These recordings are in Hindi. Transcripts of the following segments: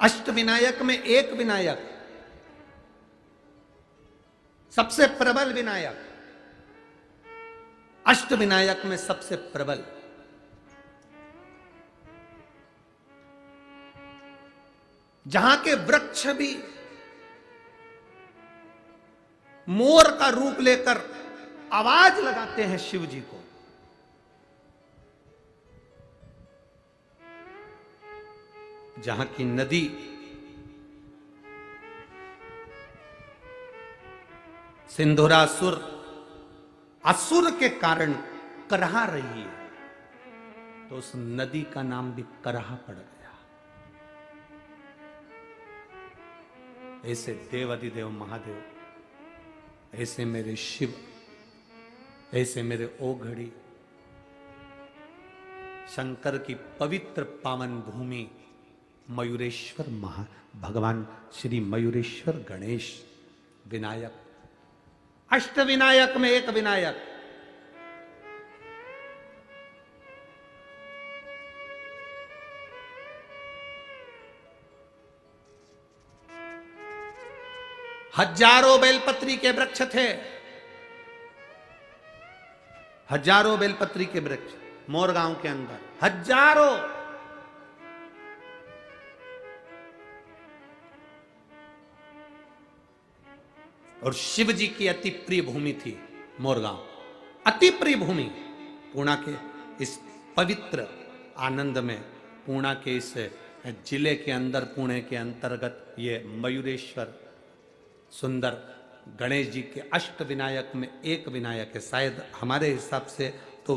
अष्ट विनायक में एक विनायक, सबसे प्रबल विनायक, अष्ट विनायक में सबसे प्रबल। जहां के वृक्ष भी मोर का रूप लेकर आवाज लगाते हैं शिव जी को, जहां की नदी सिंधुरासुर असुर के कारण करहा रही है, तो उस नदी का नाम भी करहा पड़ गया। ऐसे देव अधिदेव महादेव, ऐसे मेरे शिव, ऐसे मेरे ओघड़ी, शंकर की पवित्र पावन भूमि मयूरेश्वर भगवान श्री मयूरेश्वर गणेश विनायक, अष्ट विनायक में एक विनायक। हजारों बेलपत्री के वृक्ष थे, हजारों बेलपत्री के वृक्ष मोरगांव के अंदर, हजारों। और शिव जी की अति प्रिय भूमि थी मोरगांव, अति प्रिय भूमि। पूर्णा के इस पवित्र आनंद में, पूर्णा के इस जिले के अंदर, पुणे के अंतर्गत ये मयूरेश्वर सुंदर गणेश जी के अष्ट विनायक में एक विनायक है। शायद हमारे हिसाब से तो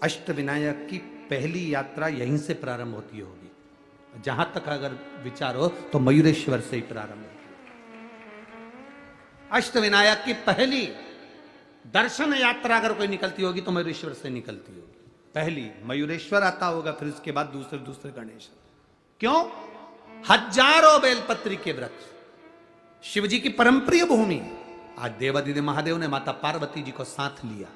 अष्ट विनायक की पहली यात्रा यहीं से प्रारंभ होती होगी। जहां तक अगर विचार हो तो मयूरेश्वर से ही प्रारंभ होती है। अष्ट विनायक की पहली दर्शन यात्रा अगर कोई निकलती होगी तो मयूरेश्वर से निकलती होगी। पहली मयूरेश्वर आता होगा, फिर उसके बाद दूसरे दूसरे गणेश। क्यों? हजारों बेलपत्री के वृक्ष, शिव जी की परमप्रिय भूमि। आज देवादिदेव महादेव ने माता पार्वती जी को साथ लिया।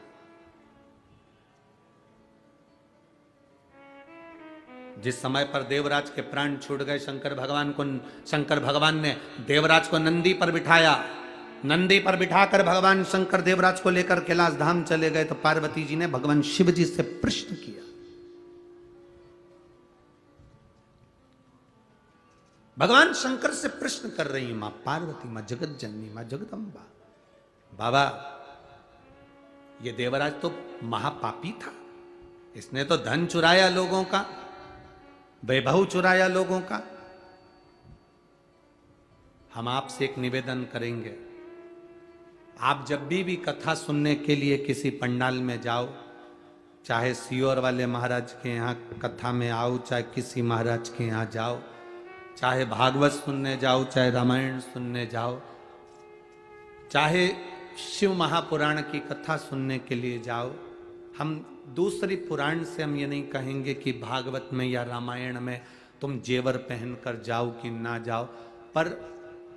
जिस समय पर देवराज के प्राण छूट गए, शंकर भगवान ने देवराज को नंदी पर बिठाया। नंदी पर बिठाकर भगवान शंकर देवराज को लेकर कैलाश धाम चले गए, तो पार्वती जी ने भगवान शिव जी से प्रश्न किया। भगवान शंकर से प्रश्न कर रही मां पार्वती, मां जगत जननी, मां जगदम्बा, बाबा ये देवराज तो महापापी था, इसने तो धन चुराया लोगों का, वैभव चुराया लोगों का। हम आपसे एक निवेदन करेंगे, आप जब भी कथा सुनने के लिए किसी पंडाल में जाओ, चाहे सियोर वाले महाराज के यहाँ कथा में आओ, चाहे किसी महाराज के यहाँ जाओ, चाहे भागवत सुनने जाओ, चाहे रामायण सुनने जाओ, चाहे शिव महापुराण की कथा सुनने के लिए जाओ, हम दूसरी पुराण से हम ये नहीं कहेंगे कि भागवत में या रामायण में तुम जेवर पहनकर जाओ कि ना जाओ, पर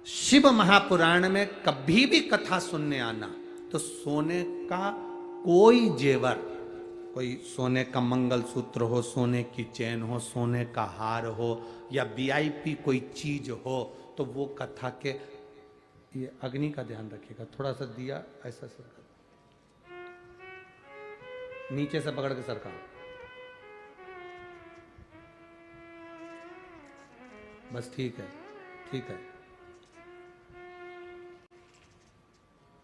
शिव महापुराण में कभी भी कथा सुनने आना तो सोने का कोई जेवर, कोई सोने का मंगलसूत्र हो, सोने की चेन हो, सोने का हार हो, या वीआईपी कोई चीज हो, तो वो कथा के, ये अग्नि का ध्यान रखिएगा, थोड़ा सा दिया ऐसा सरका, नीचे से पकड़ के सरका, बस ठीक है, ठीक है।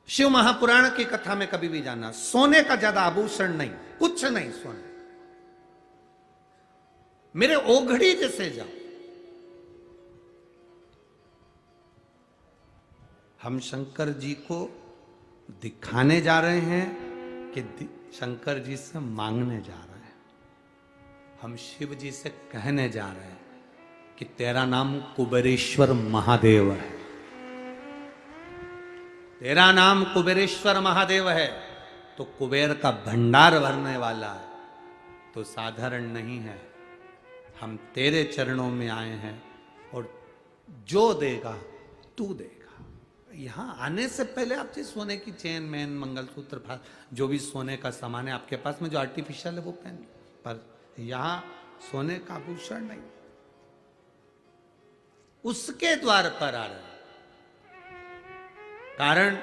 शिव महापुराण की कथा में कभी भी जाना, सोने का ज्यादा आभूषण नहीं, कुछ नहीं सोने, मेरे ओघड़ी जैसे जाओ। हम शंकर जी को दिखाने जा रहे हैं कि शंकर जी से मांगने जा रहे हैं? हम शिव जी से कहने जा रहे हैं कि तेरा नाम कुबेरेश्वर महादेव है, तेरा नाम कुबेरेश्वर महादेव है, तो कुबेर का भंडार भरने वाला है, तो साधारण नहीं है। हम तेरे चरणों में आए हैं और जो देगा तू देगा। यहां आने से पहले आप जी सोने की चेन, मैन, मंगलसूत्र, जो भी सोने का सामान है आपके पास में जो आर्टिफिशियल है वो पहन, पर यहां सोने का आभूषण नहीं। उसके द्वार पर आ रहे। कारण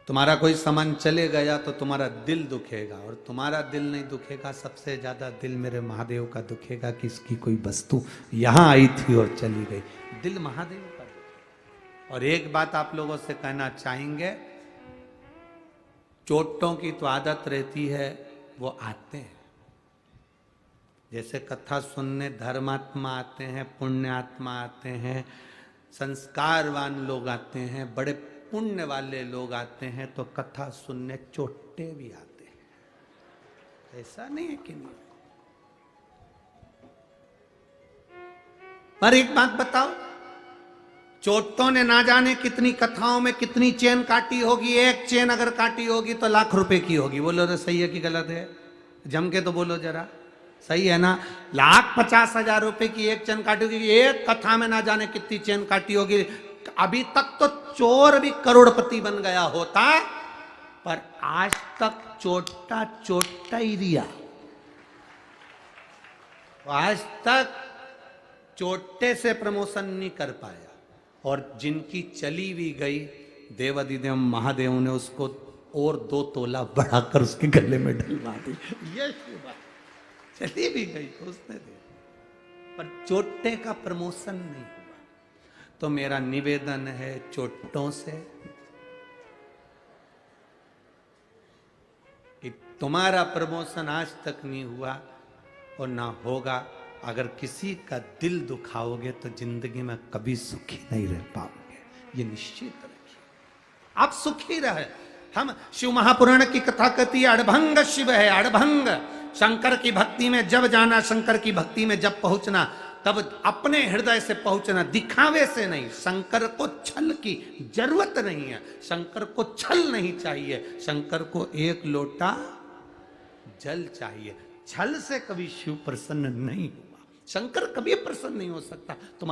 तुम्हारा कोई सामान चले गया तो तुम्हारा दिल दुखेगा, और तुम्हारा दिल नहीं दुखेगा, सबसे ज्यादा दिल मेरे महादेव का दुखेगा कि इसकी कोई वस्तु यहां आई थी और चली गई। दिल महादेव का। और एक बात आप लोगों से कहना चाहेंगे, चोटों की तो आदत रहती है, वो आते हैं। जैसे कथा सुनने धर्मात्मा आते हैं, पुण्यात्मा आते हैं, संस्कारवान लोग आते हैं, बड़े पुण्य वाले लोग आते हैं, तो कथा सुनने चोटे भी आते हैं। ऐसा नहीं है कि नहीं। पर एक बात बताओ, चोटों ने ना जाने कितनी कथाओं में कितनी चेन काटी होगी। एक चेन अगर काटी होगी तो लाख रुपए की होगी। बोलो तो सही है कि गलत है? जम के तो बोलो जरा, सही है ना? 1,50,000 रुपए की एक चेन काटी होगी। एक कथा में ना जाने कितनी चेन काटी होगी। अभी तक तो चोर भी करोड़पति बन गया होता, पर आज तक चोटा चोटा ही रिया। आज तक चोटे से प्रमोशन नहीं कर पाया, और जिनकी चली भी गई, देवादिदेव महादेव ने उसको और 2 तोला बढ़ाकर उसके गले में डलवा दी। ये चली भी गई तो उसने दे, पर चोटे का प्रमोशन नहीं हुआ। तो मेरा निवेदन है चोटों से कि तुम्हारा प्रमोशन आज तक नहीं हुआ और ना होगा। अगर किसी का दिल दुखाओगे तो जिंदगी में कभी सुखी नहीं रह पाओगे, ये निश्चित रखिए। आप सुखी रहे। हम शिव महापुराण की कथा कहती है, अड़भंग शिव है, अड़भंग। शंकर की भक्ति में जब जाना, शंकर की भक्ति में जब पहुंचना, तब अपने हृदय से पहुंचना, दिखावे से नहीं। शंकर को छल की जरूरत नहीं है, शंकर को छल नहीं चाहिए, शंकर को एक लोटा जल चाहिए। छल से कभी शिव प्रसन्न नहीं हुआ, शंकर कभी प्रसन्न नहीं हो सकता।